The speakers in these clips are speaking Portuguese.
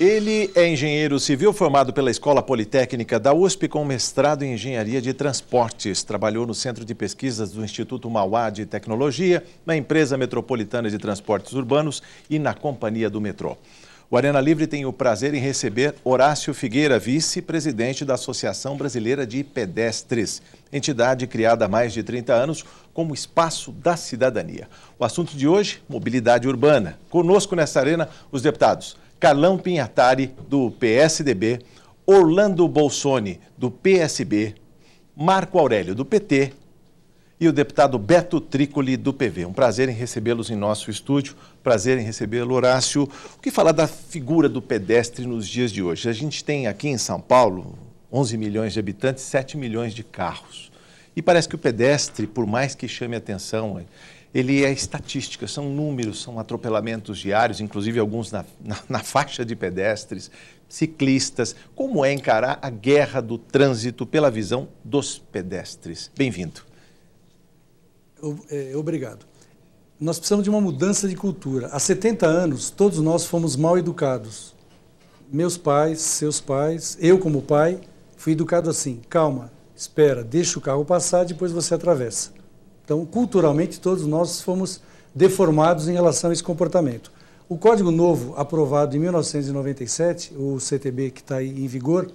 Ele é engenheiro civil formado pela Escola Politécnica da USP com mestrado em Engenharia de Transportes. Trabalhou no Centro de Pesquisas do Instituto Mauá de Tecnologia, na Empresa Metropolitana de Transportes Urbanos e na Companhia do Metrô. O Arena Livre tem o prazer em receber Horácio Figueira, vice-presidente da Associação Brasileira de Pedestres, entidade criada há mais de 30 anos como espaço da cidadania. O assunto de hoje, mobilidade urbana. Conosco nessa arena, os deputados Carlão Pinhatari, do PSDB, Orlando Bolsoni, do PSB, Marco Aurélio, do PT e o deputado Beto Trícoli, do PV. Um prazer em recebê-los em nosso estúdio, prazer em recebê-lo, Horácio. O que falar da figura do pedestre nos dias de hoje? A gente tem aqui em São Paulo 11 milhões de habitantes, 7 milhões de carros. E parece que o pedestre, por mais que chame atenção, ele é estatística, são números, são atropelamentos diários, inclusive alguns na faixa de pedestres, ciclistas. Como é encarar a guerra do trânsito pela visão dos pedestres? Bem-vindo. Obrigado. Nós precisamos de uma mudança de cultura. Há 70 anos, todos nós fomos mal educados. Meus pais, seus pais, eu como pai, fui educado assim: calma, espera, deixa o carro passar, depois você atravessa. Então, culturalmente, todos nós fomos deformados em relação a esse comportamento. O Código Novo, aprovado em 1997, o CTB que está aí em vigor,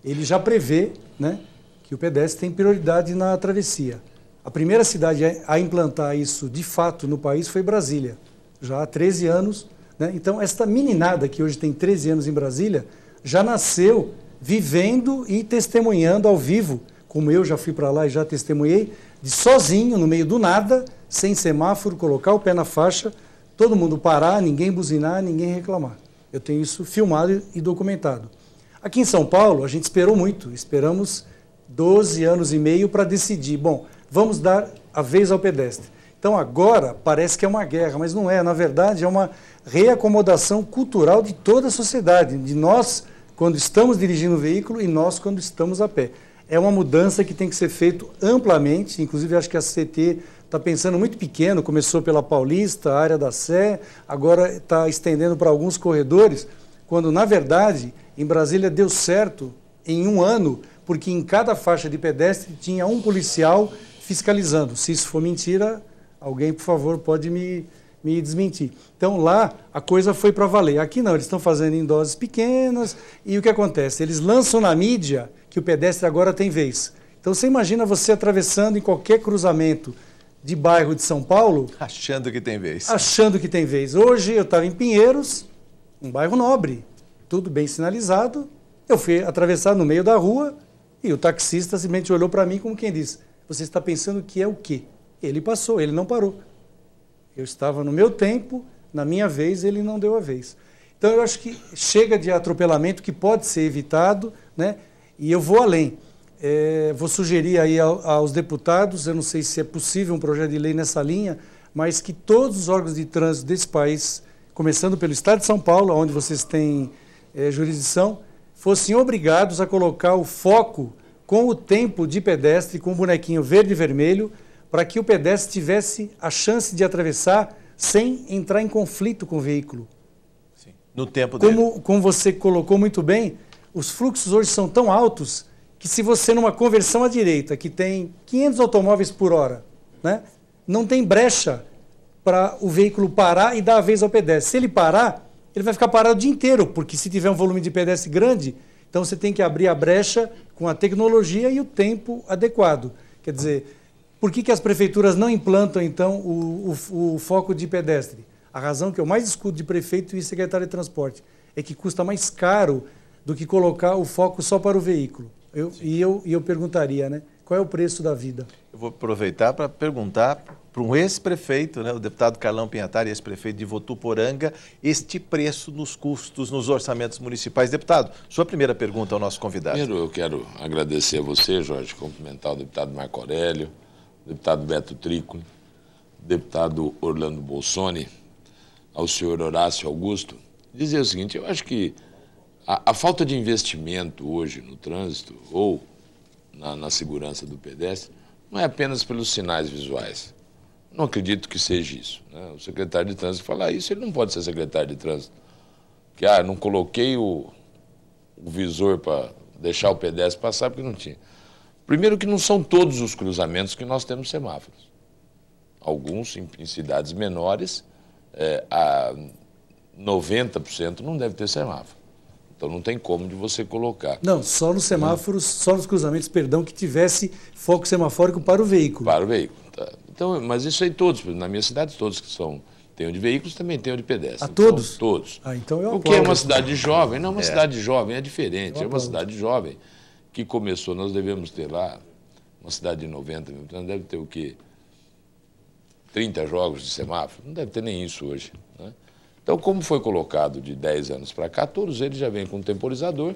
ele já prevê, né, que o pedestre tem prioridade na travessia. A primeira cidade a implantar isso, de fato, no país foi Brasília, já há 13 anos. Né? Então, esta meninada que hoje tem 13 anos em Brasília, já nasceu vivendo e testemunhando ao vivo, como eu já fui para lá e já testemunhei, de sozinho, no meio do nada, sem semáforo, colocar o pé na faixa, todo mundo parar, ninguém buzinar, ninguém reclamar. Eu tenho isso filmado e documentado. Aqui em São Paulo, a gente esperou muito, esperamos 12 anos e meio para decidir, bom, vamos dar a vez ao pedestre. Então agora parece que é uma guerra, mas não é, na verdade é uma reacomodação cultural de toda a sociedade, de nós quando estamos dirigindo o veículo e nós quando estamos a pé. É uma mudança que tem que ser feita amplamente, inclusive acho que a CT está pensando muito pequeno, começou pela Paulista, a área da Sé, agora está estendendo para alguns corredores, quando na verdade em Brasília deu certo em um ano, porque em cada faixa de pedestre tinha um policial fiscalizando. Se isso for mentira, alguém, por favor, pode me desmentir. Então, lá, a coisa foi para valer. Aqui não, eles estão fazendo em doses pequenas, e o que acontece? Eles lançam na mídia que o pedestre agora tem vez. Então, você imagina você atravessando em qualquer cruzamento de bairro de São Paulo... Achando que tem vez. Achando que tem vez. Hoje, eu estava em Pinheiros, um bairro nobre, tudo bem sinalizado. Eu fui atravessar no meio da rua e o taxista simplesmente olhou para mim como quem disse: você está pensando que é o quê? Ele passou, ele não parou. Eu estava no meu tempo, na minha vez, ele não deu a vez. Então, eu acho que chega de atropelamento que pode ser evitado, né? E eu vou além. Vou sugerir aí aos deputados, eu não sei se é possível um projeto de lei nessa linha, mas que todos os órgãos de trânsito desse país, começando pelo Estado de São Paulo, onde vocês têm jurisdição, fossem obrigados a colocar o foco com o tempo de pedestre, com o bonequinho verde e vermelho, para que o pedestre tivesse a chance de atravessar sem entrar em conflito com o veículo. Sim. No tempo dele. Como você colocou muito bem, os fluxos hoje são tão altos que se você numa conversão à direita, que tem 500 automóveis por hora, né, não tem brecha para o veículo parar e dar a vez ao pedestre. Se ele parar, ele vai ficar parado o dia inteiro, porque se tiver um volume de pedestre grande, então você tem que abrir a brecha com a tecnologia e o tempo adequado. Quer dizer, por que as prefeituras não implantam, então, o foco de pedestre? A razão que eu mais escuto de prefeito e secretário de transporte é que custa mais caro do que colocar o foco só para o veículo. Eu perguntaria, né, qual é o preço da vida? Eu vou aproveitar para perguntar para um ex-prefeito, né, o deputado Carlão Pinhatari, ex-prefeito de Votuporanga, este preço nos custos, nos orçamentos municipais. Deputado, sua primeira pergunta ao nosso convidado. Primeiro, eu quero agradecer a você, Jorge, cumprimentar o deputado Marco Aurélio, o deputado Beto Trícoli, o deputado Orlando Bolsoni, ao senhor Horácio Augusto, dizer o seguinte: eu acho que a falta de investimento hoje no trânsito ou na segurança do pedestre não é apenas pelos sinais visuais. Não acredito que seja isso, né? O secretário de trânsito falar isso, ele não pode ser secretário de trânsito. que não coloquei o visor para deixar o pedestre passar porque não tinha. Primeiro que não são todos os cruzamentos que nós temos semáforos. Alguns em cidades menores, a 90% não deve ter semáforo. Então não tem como de você colocar. Não, só nos semáforos, só nos cruzamentos, perdão, que tivesse foco semafórico para o veículo. Para o veículo. Tá. Então, mas isso aí todos, na minha cidade, todos que tem o de veículos, também tem o de pedestres. A todos? Então, todos. Então eu Porque é uma cidade jovem, não é uma cidade jovem, é diferente. É uma cidade jovem que começou, nós devemos ter lá, uma cidade de 90 mil, então deve ter o quê? 30 jogos de semáforo? Não deve ter nem isso hoje, né? Então, como foi colocado de 10 anos para cá, todos eles já vêm com temporizador,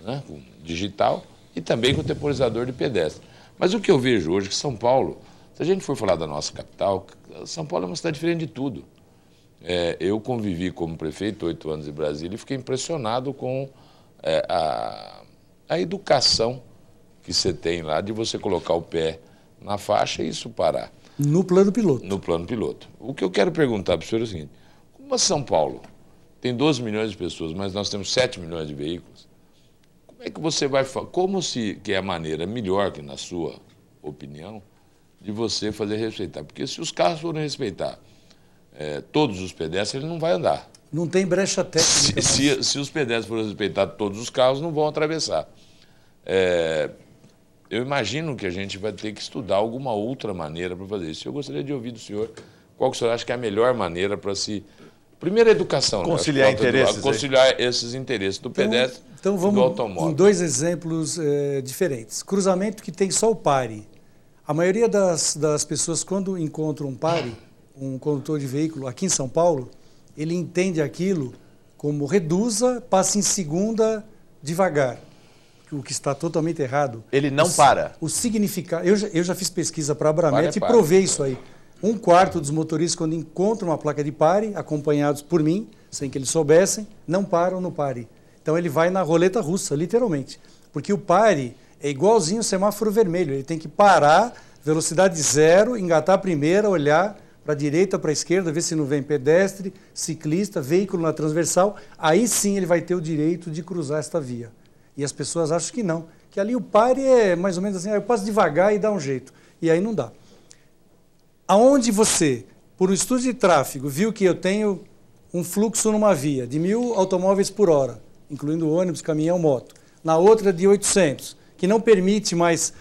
né, com digital, e também com temporizador de pedestre. Mas o que eu vejo hoje é que São Paulo, se a gente for falar da nossa capital, São Paulo é uma cidade diferente de tudo. Eu convivi como prefeito 8 anos em Brasília e fiquei impressionado com a educação que você tem lá de você colocar o pé na faixa e isso parar. No plano piloto. No plano piloto. O que eu quero perguntar para o senhor é o seguinte: como São Paulo tem 12 milhões de pessoas, mas nós temos 7 milhões de veículos, como é que você vai fazer? Que é a maneira melhor, que na sua opinião, de você fazer respeitar? Porque se os carros forem respeitar todos os pedestres, ele não vai andar. Não tem brecha técnica. Se os pedestres forem respeitar todos os carros, não vão atravessar. Eu imagino que a gente vai ter que estudar alguma outra maneira para fazer isso. Eu gostaria de ouvir do senhor qual que o senhor acha que é a melhor maneira para se... Primeiro, a educação. Conciliar interesses. Conciliar esses interesses do pedestre e do automóvel. Em dois exemplos diferentes. Cruzamento que tem só o pare. A maioria das pessoas, quando encontram um pare, um condutor de veículo aqui em São Paulo, ele entende aquilo como reduza, passe em segunda devagar, o que está totalmente errado. Ele não para. O significado... Eu já fiz pesquisa para a Abramet e provei isso aí. 1/4 dos motoristas, quando encontram uma placa de pare, acompanhados por mim, sem que eles soubessem, não param no pare. Então ele vai na roleta russa, literalmente. Porque o pare é igualzinho o semáforo vermelho. Ele tem que parar, velocidade zero, engatar a primeira, olhar para a direita, para a esquerda, ver se não vem pedestre, ciclista, veículo na transversal. Aí sim ele vai ter o direito de cruzar esta via. E as pessoas acham que não. Que ali o pare é mais ou menos assim, eu passo devagar e dá um jeito. E aí não dá. Aonde você, por um estudo de tráfego, viu que eu tenho um fluxo numa via de 1.000 automóveis por hora, incluindo ônibus, caminhão, moto, na outra de 800, que não permite mais,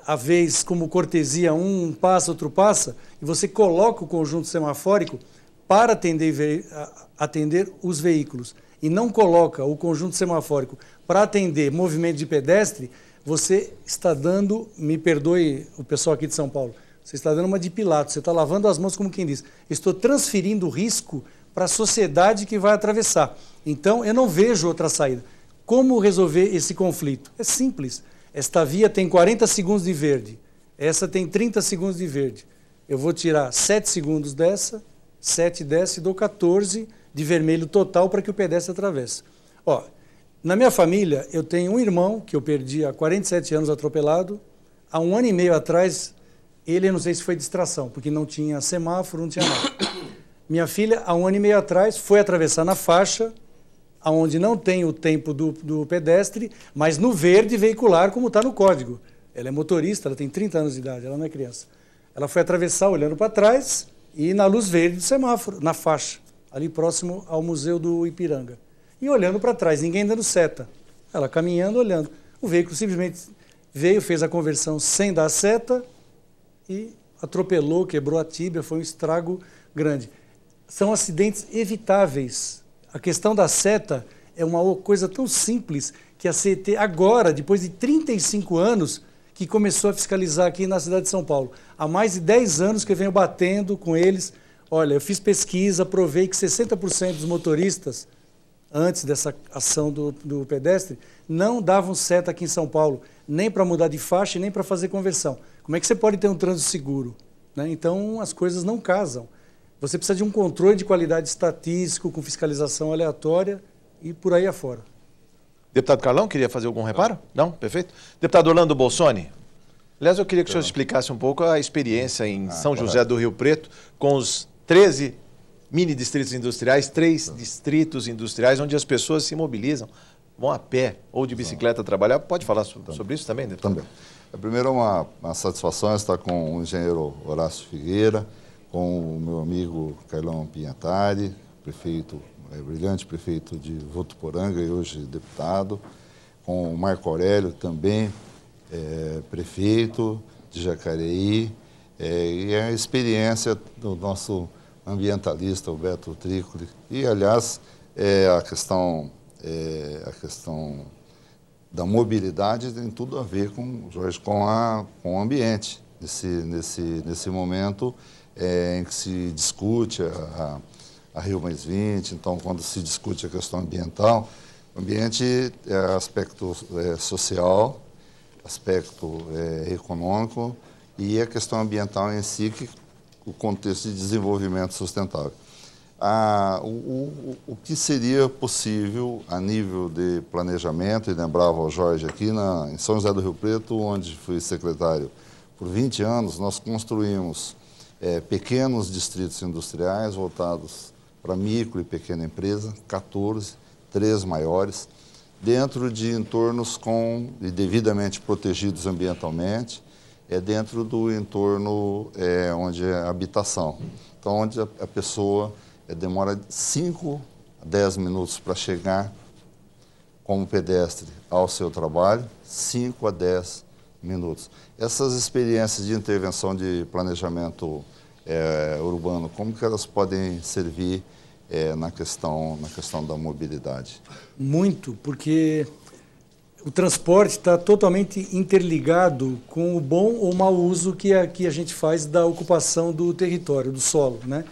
a vez como cortesia, um passa, outro passa, e você coloca o conjunto semafórico para atender os veículos, e não coloca o conjunto semafórico para atender movimento de pedestre, você está dando, me perdoe o pessoal aqui de São Paulo, você está dando uma de Pilatos, você está lavando as mãos como quem diz. Estou transferindo o risco para a sociedade que vai atravessar. Então, eu não vejo outra saída. Como resolver esse conflito? É simples. Esta via tem 40 segundos de verde, essa tem 30 segundos de verde. Eu vou tirar 7 segundos dessa, 7 dessa e dou 14 de vermelho total para que o pedestre atravesse. Ó, na minha família, eu tenho um irmão que eu perdi há 47 anos atropelado. Há 1 ano e meio atrás... Ele, eu não sei se foi distração, porque não tinha semáforo, não tinha nada. Minha filha, há 1 ano e meio atrás, foi atravessar na faixa, onde não tem o tempo do pedestre, mas no verde veicular, como está no código. Ela é motorista, ela tem 30 anos de idade, ela não é criança. Ela foi atravessar olhando para trás e na luz verde do semáforo, na faixa, ali próximo ao Museu do Ipiranga. E olhando para trás, ninguém dando seta. Ela caminhando, olhando. O veículo simplesmente veio, fez a conversão sem dar seta, e atropelou, quebrou a tíbia, foi um estrago grande. São acidentes evitáveis. A questão da seta é uma coisa tão simples que a CET agora, depois de 35 anos, que começou a fiscalizar aqui na cidade de São Paulo. Há mais de 10 anos que eu venho batendo com eles. Olha, eu fiz pesquisa, provei que 60% dos motoristas, antes dessa ação do pedestre, não davam seta aqui em São Paulo, nem para mudar de faixa e nem para fazer conversão. Como é que você pode ter um trânsito seguro? Né? Então, as coisas não casam. Você precisa de um controle de qualidade estatístico, com fiscalização aleatória e por aí afora. Deputado Carlão, queria fazer algum reparo? Não? Perfeito. Deputado Orlando Bolsoni, aliás, eu queria que o senhor explicasse um pouco a experiência em São José do Rio Preto com os 13 mini distritos industriais, 3 distritos industriais, onde as pessoas se mobilizam, vão a pé ou de bicicleta trabalhar. Pode falar sobre isso também, deputado? Também. Primeiro, é uma satisfação estar com o engenheiro Horácio Figueira, com o meu amigo Carlão Pinhatari, prefeito, brilhante prefeito de Votuporanga e hoje deputado, com o Marco Aurélio também, prefeito de Jacareí, e a experiência do nosso ambientalista, o Beto Trícoli. E, aliás, a questão da mobilidade tem tudo a ver Jorge, com o ambiente. Nesse momento em que se discute a Rio+20, então, quando se discute a questão ambiental, o ambiente é aspecto social, aspecto econômico e a questão ambiental em si, o contexto de desenvolvimento sustentável. O que seria possível a nível de planejamento, e lembrava ao Jorge aqui em São José do Rio Preto, onde fui secretário por 20 anos, nós construímos pequenos distritos industriais voltados para micro e pequena empresa, 14, 3 maiores, dentro de entornos e devidamente protegidos ambientalmente, dentro do entorno onde é a habitação. Então, onde a pessoa demora 5 a 10 minutos para chegar como pedestre ao seu trabalho, 5 a 10 minutos. Essas experiências de intervenção de planejamento urbano, como que elas podem servir na questão da mobilidade? Muito, porque o transporte está totalmente interligado com o bom ou mau uso que aqui a gente faz da ocupação do território, do solo, né?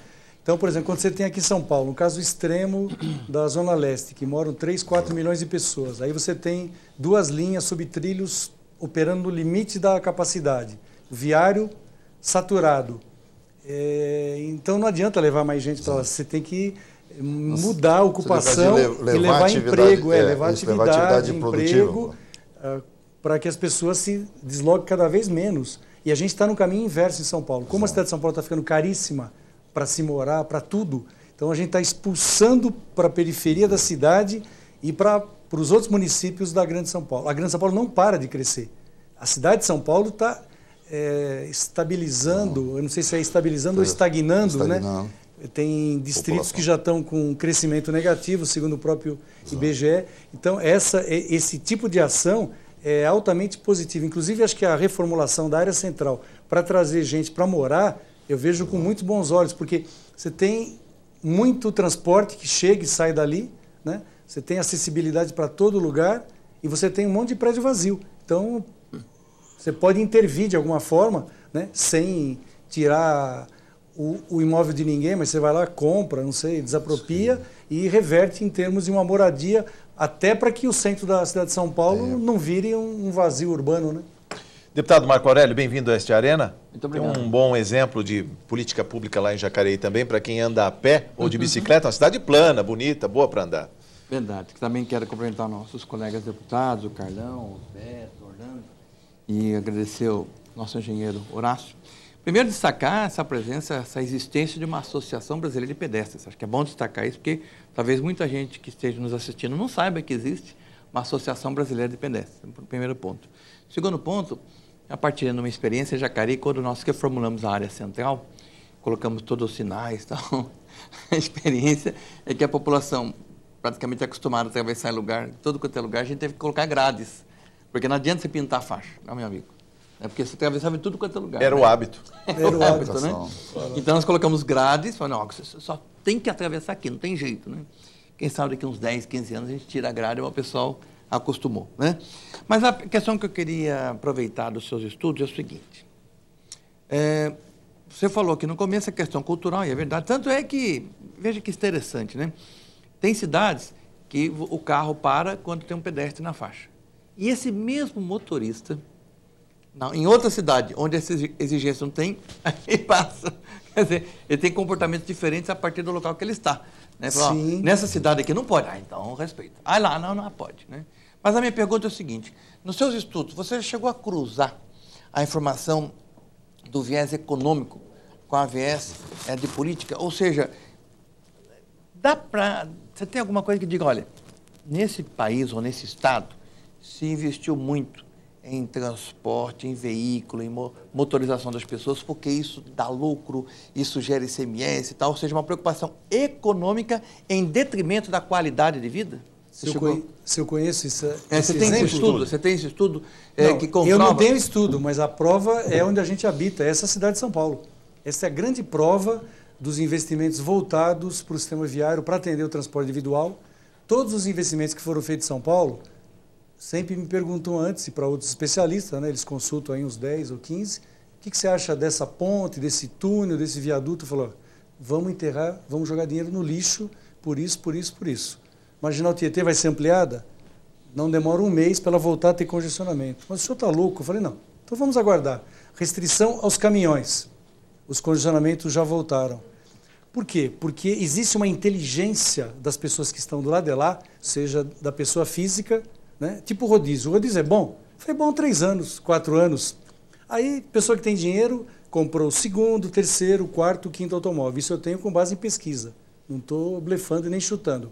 Então, por exemplo, quando você tem aqui em São Paulo, um caso extremo da Zona Leste, que moram 3, 4 milhões de pessoas, aí você tem 2 linhas subtrilhos operando no limite da capacidade, viário saturado. Então não adianta levar mais gente para lá, você tem que mudar a ocupação e levar emprego, levar atividade, emprego, para que as pessoas se desloquem cada vez menos. E a gente está no caminho inverso em São Paulo. Como a cidade de São Paulo está ficando caríssima para se morar, para tudo, então a gente está expulsando para a periferia da cidade e para os outros municípios da Grande São Paulo. A Grande São Paulo não para de crescer. A cidade de São Paulo está estabilizando, eu não sei se é estabilizando ou estagnando, né? Tem distritos que já estão com crescimento negativo, segundo o próprio IBGE. Então, esse tipo de ação é altamente positivo. Inclusive, acho que a reformulação da área central para trazer gente para morar, eu vejo com muitos bons olhos, porque você tem muito transporte que chega e sai dali, né? Você tem acessibilidade para todo lugar e você tem um monte de prédio vazio. Então, você pode intervir de alguma forma, né? Sem tirar o imóvel de ninguém, mas você vai lá, compra, não sei, desapropria e reverte em termos de uma moradia, até para que o centro da cidade de São Paulo não vire um vazio urbano, né? Deputado Marco Aurélio, bem-vindo a este Arena. Muito obrigado. Tem um bom exemplo de política pública lá em Jacareí também, para quem anda a pé ou de bicicleta, uma cidade plana, bonita, boa para andar. Verdade. Também quero cumprimentar nossos colegas deputados, o Carlão, o Beto, o Orlando, e agradecer ao nosso engenheiro Horácio. Primeiro, destacar essa presença, essa existência de uma Associação Brasileira de Pedestres. Acho que é bom destacar isso, porque talvez muita gente que esteja nos assistindo não saiba que existe uma Associação Brasileira de Pedestres. Primeiro ponto. Segundo ponto, a partir de uma experiência em Jacareí, quando nós reformulamos a área central, colocamos todos os sinais, então, a experiência é que a população praticamente acostumada a atravessar lugar, todo quanto é lugar, a gente teve que colocar grades, porque não adianta você pintar a faixa, não, meu amigo. Porque você atravessava em tudo quanto é lugar. Era, né? O hábito. Era o hábito, né? Então nós colocamos grades, falando, não, você só tem que atravessar aqui, não tem jeito, né? Quem sabe daqui uns 10, 15 anos a gente tira a grade e o pessoal acostumou, né? Mas a questão que eu queria aproveitar dos seus estudos é o seguinte. Você falou que no começo a questão cultural, e é verdade, tanto é que, veja que interessante, né? Tem cidades que o carro para quando tem um pedestre na faixa. E esse mesmo motorista, em outra cidade, onde essa exigência não tem, aí passa. Quer dizer, ele tem comportamentos diferentes a partir do local que ele está. Né? Fala, nessa cidade aqui não pode. Então, respeita. Lá, não pode. Né? Mas a minha pergunta é o seguinte. Nos seus estudos, você chegou a cruzar a informação do viés econômico com a viés de política? Ou seja, Você tem alguma coisa que diga, olha, nesse país ou nesse estado se investiu muito em transporte, em veículo, em motorização das pessoas, porque isso dá lucro, isso gera ICMS e tal, ou seja, uma preocupação econômica em detrimento da qualidade de vida? Se eu conheço isso, você tem esse estudo? Você tem esse estudo que comprova? Eu não tenho estudo, mas a prova é onde a gente habita, é essa cidade de São Paulo. Essa é a grande prova dos investimentos voltados para o sistema viário, para atender o transporte individual. Todos os investimentos que foram feitos em São Paulo, sempre me perguntam antes, e para outros especialistas, né, eles consultam aí uns 10 ou 15, o que você acha dessa ponte, desse túnel, desse viaduto? Falou, vamos enterrar, vamos jogar dinheiro no lixo, por isso, por isso, por isso. Marginal Tietê vai ser ampliada? Não demora um mês para ela voltar a ter congestionamento. Mas o senhor está louco? Eu falei, não. Então vamos aguardar. Restrição aos caminhões. Os congestionamentos já voltaram. Por quê? Porque existe uma inteligência das pessoas que estão do lado de lá, seja da pessoa física, né? Tipo o rodízio. O rodízio é bom? Foi bom 3 anos, 4 anos. Aí, pessoa que tem dinheiro, comprou o segundo, terceiro, quarto, quinto automóvel. Isso eu tenho com base em pesquisa. Não estou blefando e nem chutando.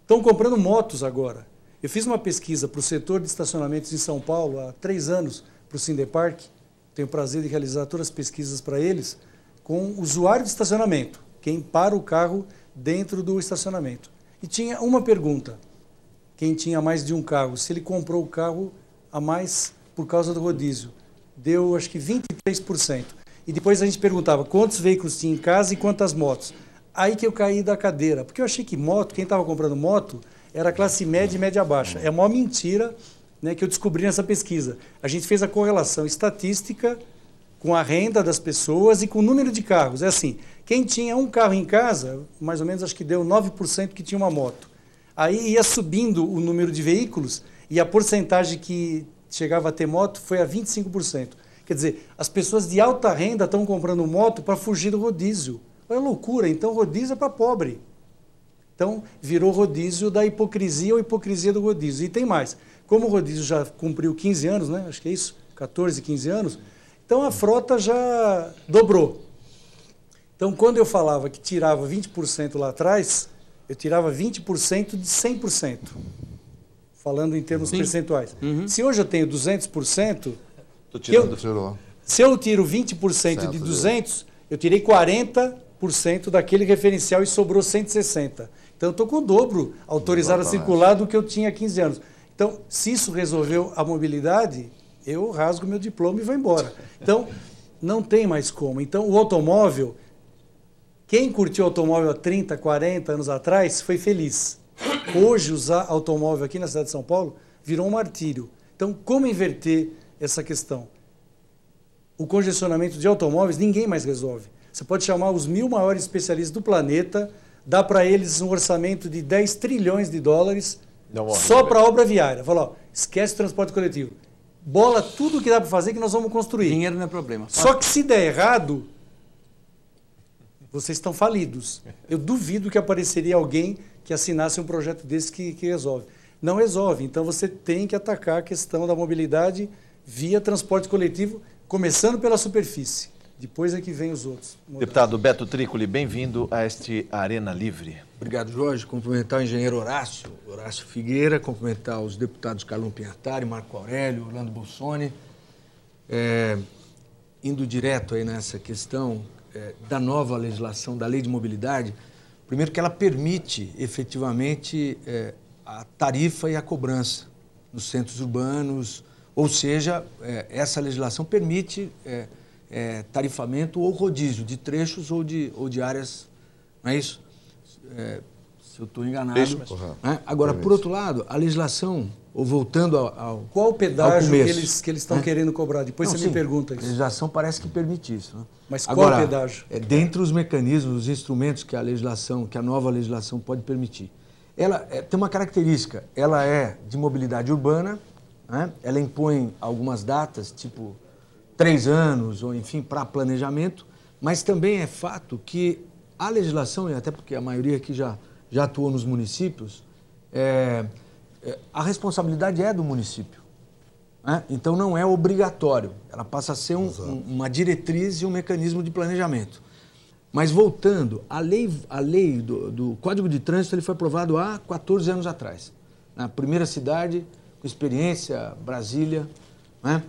Estão comprando motos agora. Eu fiz uma pesquisa para o setor de estacionamentos em São Paulo há 3 anos, para o Sindeparc. Tenho o prazer de realizar todas as pesquisas para eles, com usuário de estacionamento, quem para o carro dentro do estacionamento. E tinha uma pergunta, quem tinha mais de um carro, se ele comprou o carro a mais por causa do rodízio. Deu, acho que 23%. E depois a gente perguntava quantos veículos tinha em casa e quantas motos. Aí que eu caí da cadeira, porque eu achei que moto, quem estava comprando moto, era classe média e média baixa. É a maior mentira, né, que eu descobri nessa pesquisa. A gente fez a correlação estatística com a renda das pessoas e com o número de carros. É assim, quem tinha um carro em casa, mais ou menos acho que deu 9% que tinha uma moto. Aí ia subindo o número de veículos e a porcentagem que chegava a ter moto foi a 25%. Quer dizer, as pessoas de alta renda estão comprando moto para fugir do rodízio. É loucura, então rodízio é para pobre. Então virou rodízio da hipocrisia ou hipocrisia do rodízio. E tem mais, como o rodízio já cumpriu 15 anos, né? Acho que é isso, 14, 15 anos, então a frota já dobrou. Então quando eu falava que tirava 20% lá atrás, eu tirava 20% de 100%, falando em termos percentuais. Uhum. Se hoje eu tenho 200%, se eu tiro 20% de 200, eu tirei 40% daquele referencial e sobrou 160. Então, eu estou com o dobro autorizado a circular do que eu tinha há 15 anos. Então, se isso resolveu a mobilidade, eu rasgo meu diploma e vou embora. Então, não tem mais como. Então, o automóvel, quem curtiu automóvel há 30, 40 anos atrás, foi feliz. Hoje, usar automóvel aqui na cidade de São Paulo virou um martírio. Então, como inverter essa questão? O congestionamento de automóveis, ninguém mais resolve. Você pode chamar os 1000 maiores especialistas do planeta, dá para eles um orçamento de 10 trilhões de dólares só para obra viária. Fala, ó, esquece o transporte coletivo. Bola tudo que dá para fazer que nós vamos construir. Dinheiro não é problema. Só que se der errado, vocês estão falidos. Eu duvido que apareceria alguém que assinasse um projeto desse que resolve. Não resolve. Então você tem que atacar a questão da mobilidade via transporte coletivo, começando pela superfície. Depois é que vem os outros. Deputado Beto Trícoli, bem-vindo a este Arena Livre. Obrigado, Jorge. Cumprimentar o engenheiro Horácio Figueira, cumprimentar os deputados Carlão Pinhatari, Marco Aurélio, Orlando Bolsoni. Indo direto aí nessa questão da nova legislação, da lei de mobilidade, primeiro que ela permite efetivamente a tarifa e a cobrança nos centros urbanos, ou seja, essa legislação permite tarifamento ou rodízio de trechos ou de áreas, não é isso? Se eu estou enganado. Isso, né? Agora, por outro lado, a legislação, ou voltando ao qual o pedágio começo, que eles estão querendo cobrar? Depois você me pergunta isso. A legislação parece que permite isso. Né? Mas qual o pedágio? Dentre os mecanismos, os instrumentos que a nova legislação pode permitir. Ela tem uma característica, ela é de mobilidade urbana, né? Ela impõe algumas datas, tipo 3 anos, ou enfim, para planejamento, mas também é fato que a legislação, e até porque a maioria aqui já atuou nos municípios, a responsabilidade é do município. Né? Então não é obrigatório, ela passa a ser uma diretriz e um mecanismo de planejamento. Mas voltando, a lei do Código de Trânsito ele foi aprovado há 14 anos atrás. Na primeira cidade, com experiência, Brasília. Né?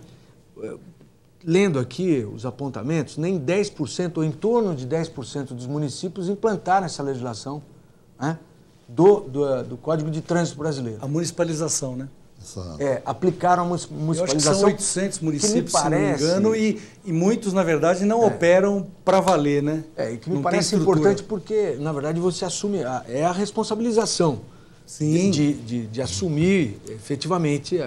Lendo aqui os apontamentos, nem 10% ou em torno de 10% dos municípios implantaram essa legislação, né? do Código de Trânsito brasileiro. A municipalização, né? Aplicaram a municipalização. Eu acho que são 800 municípios, se não me engano, e muitos, na verdade, não operam para valer, né? E que me parece importante porque, na verdade, você assume, a responsabilização. Sim. De assumir efetivamente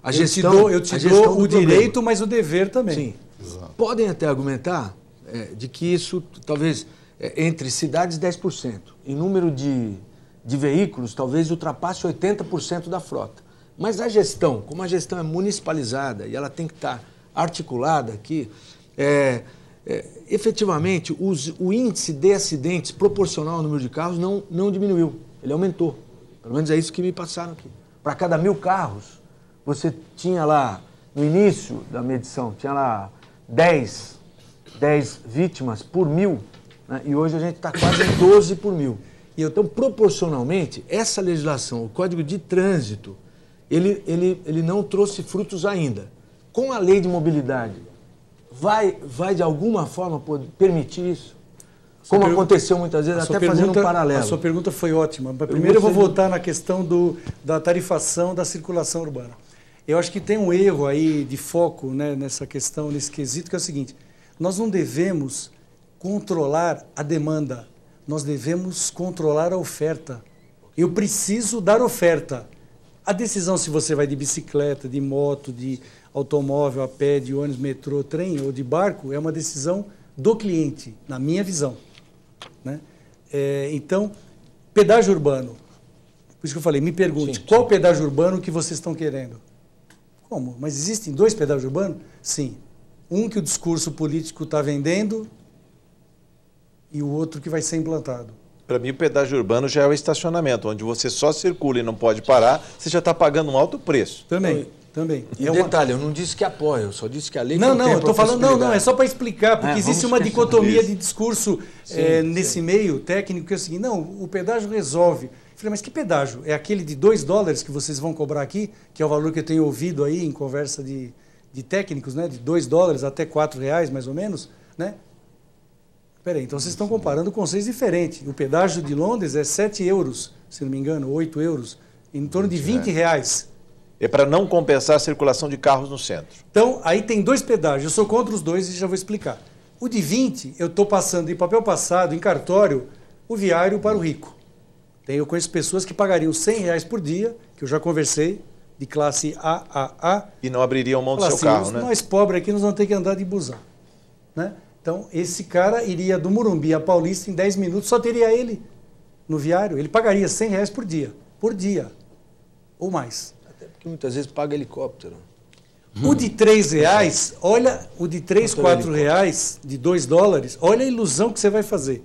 a gestão. Eu te dou o direito, mas o dever também. Sim. Exato. Podem até argumentar de que isso, talvez, entre cidades 10%, em número de veículos, talvez ultrapasse 80% da frota. Mas a gestão, como a gestão é municipalizada e ela tem que estar articulada aqui, efetivamente o índice de acidentes proporcional ao número de carros não diminuiu, ele aumentou. Pelo menos é isso que me passaram aqui. Para cada 1000 carros, você tinha lá, no início da medição, tinha lá 10 vítimas por 1000, né? E hoje a gente está quase em 12 por 1000. Então, proporcionalmente, essa legislação, o Código de Trânsito, ele não trouxe frutos ainda. Com a lei de mobilidade, vai de alguma forma permitir isso? Como aconteceu muitas vezes, até fazendo um paralelo. A sua pergunta foi ótima. Primeiro eu vou voltar na questão da tarifação da circulação urbana. Eu acho que tem um erro aí de foco, né, nessa questão, nesse quesito, que é o seguinte: nós não devemos controlar a demanda, nós devemos controlar a oferta. Eu preciso dar oferta. A decisão se você vai de bicicleta, de moto, de automóvel, a pé, de ônibus, metrô, trem ou de barco é uma decisão do cliente, na minha visão. Né? Então, pedágio urbano. Por isso que eu falei, me pergunte, qual pedágio urbano que vocês estão querendo? Como? Mas existem 2 pedágios urbanos? Sim. Um que o discurso político está vendendo e o outro que vai ser implantado. Para mim, o pedágio urbano já é o estacionamento, onde você só circula e não pode parar, você já está pagando um alto preço. Também. E detalhe, eu não disse que apoio, eu só disse que a lei Não, eu estou falando, é só para explicar, porque existe uma dicotomia de discurso nesse meio técnico, que é o seguinte: não, o pedágio resolve. Eu falei, mas que pedágio? É aquele de $2 que vocês vão cobrar aqui, que é o valor que eu tenho ouvido aí em conversa de técnicos, né? De $2 até R$4, mais ou menos, né? Peraí, então vocês estão comparando conceitos diferentes. O pedágio de Londres é 7 euros, se não me engano, 8 euros, em torno de R$20. É para não compensar a circulação de carros no centro. Então, aí tem 2 pedágios. Eu sou contra os 2 e já vou explicar. O de 20, eu estou passando de papel passado, em cartório, o viário para o rico. Eu conheço pessoas que pagariam R$100 por dia, que eu já conversei, de classe AAA. E não abririam mão do seu assim, carro, né? Nós pobres aqui, nós vamos ter que andar de busão. Né? Então, esse cara iria do Morumbi a Paulista em 10 minutos, só teria ele no viário. Ele pagaria R$100 por dia, ou mais. Até porque muitas vezes paga helicóptero. O de R$3, olha, o de R$3, R$4, de $2, olha a ilusão que você vai fazer.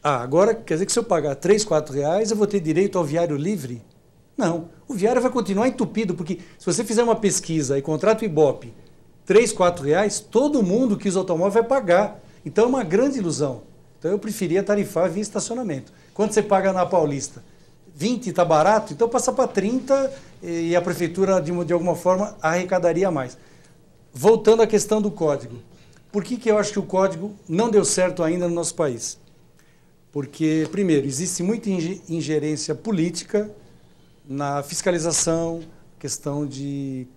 Agora, quer dizer que se eu pagar R$3, R$4, eu vou ter direito ao viário livre? Não. O viário vai continuar entupido, porque se você fizer uma pesquisa e contrata o Ibope, R$3, R$4, todo mundo que usa automóvel vai pagar. Então é uma grande ilusão. Então eu preferia tarifar via estacionamento. Quanto você paga na Paulista? 20 está barato? Então passa para 30 e a prefeitura, de alguma forma, arrecadaria mais. Voltando à questão do código. Por que eu acho que o código não deu certo ainda no nosso país? Porque, primeiro, existe muita ingerência política na fiscalização, questão de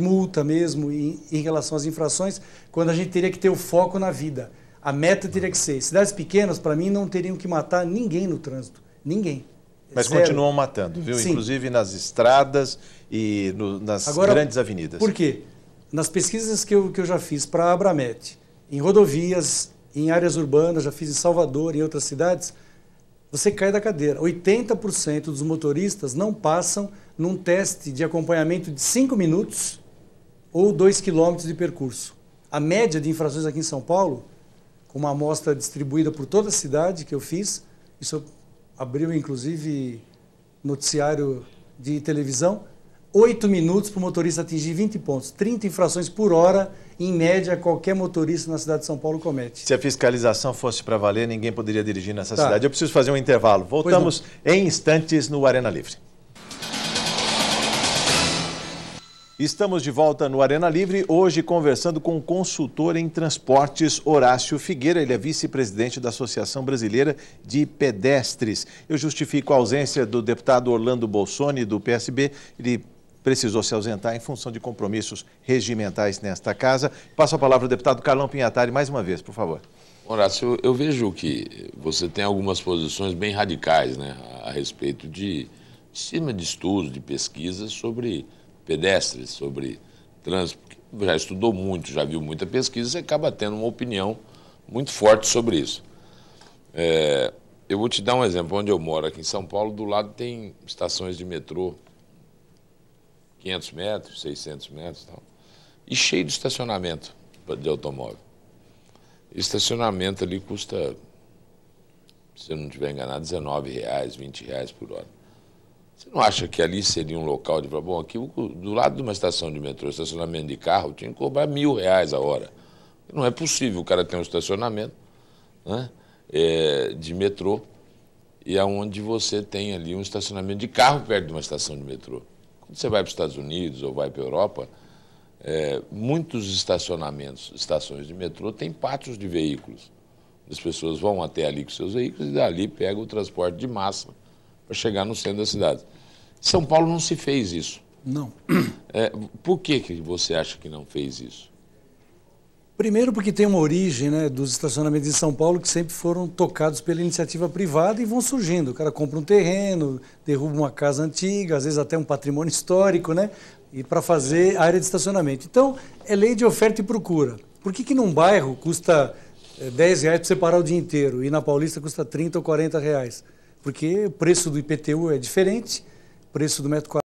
multa mesmo, em relação às infrações, quando a gente teria que ter o foco na vida. A meta teria que ser. Cidades pequenas, para mim, não teriam que matar ninguém no trânsito. Ninguém. Mas continuam matando, viu? Sim. Inclusive nas estradas e nas grandes avenidas. Por quê? Nas pesquisas que eu já fiz para a Abramet, em rodovias, em áreas urbanas, já fiz em Salvador e em outras cidades, você cai da cadeira. 80% dos motoristas não passam num teste de acompanhamento de 5 minutos ou 2 quilômetros de percurso. A média de infrações aqui em São Paulo, com uma amostra distribuída por toda a cidade que eu fiz, isso abriu inclusive noticiário de televisão, 8 minutos para o motorista atingir 20 pontos. 30 infrações por hora, em média, qualquer motorista na cidade de São Paulo comete. Se a fiscalização fosse para valer, ninguém poderia dirigir nessa cidade. Eu preciso fazer um intervalo. Voltamos em instantes no Arena Livre. Estamos de volta no Arena Livre, hoje conversando com o consultor em transportes Horácio Figueira. Ele é vice-presidente da Associação Brasileira de Pedestres. Eu justifico a ausência do deputado Orlando Bolsoni, do PSB. Ele precisou se ausentar em função de compromissos regimentais nesta casa. Passo a palavra ao deputado Carlão Pinhatari mais uma vez, por favor. Horácio, eu vejo que você tem algumas posições bem radicais, né, a respeito de cima de estudos, de pesquisas sobre pedestres, sobre trânsito. Já estudou muito, já viu muita pesquisa, você acaba tendo uma opinião muito forte sobre isso. Eu vou te dar um exemplo. Onde eu moro, aqui em São Paulo, do lado tem estações de metrô, 500 metros, 600 metros e tal, e cheio de estacionamento de automóvel. Estacionamento ali custa, se eu não estiver enganado, R$19, R$20 por hora. Você não acha que ali seria um local de falar, bom, aqui do lado de uma estação de metrô, estacionamento de carro, tinha que cobrar R$1.000 a hora. Não é possível o cara ter um estacionamento, né, de metrô, e aonde você tem ali um estacionamento de carro perto de uma estação de metrô. Quando você vai para os Estados Unidos ou vai para a Europa, muitos estacionamentos, estações de metrô, têm pátios de veículos. As pessoas vão até ali com seus veículos e dali pegam o transporte de massa para chegar no centro da cidade. São Paulo não se fez isso. Não. Por que você acha que não fez isso? Primeiro porque tem uma origem, né, dos estacionamentos em São Paulo que sempre foram tocados pela iniciativa privada e vão surgindo. O cara compra um terreno, derruba uma casa antiga, às vezes até um patrimônio histórico, né, e para fazer área de estacionamento. Então, é lei de oferta e procura. Por que num bairro custa R$10 para você parar o dia inteiro e na Paulista custa R$30 ou R$40? Porque o preço do IPTU é diferente, o preço do metro quadrado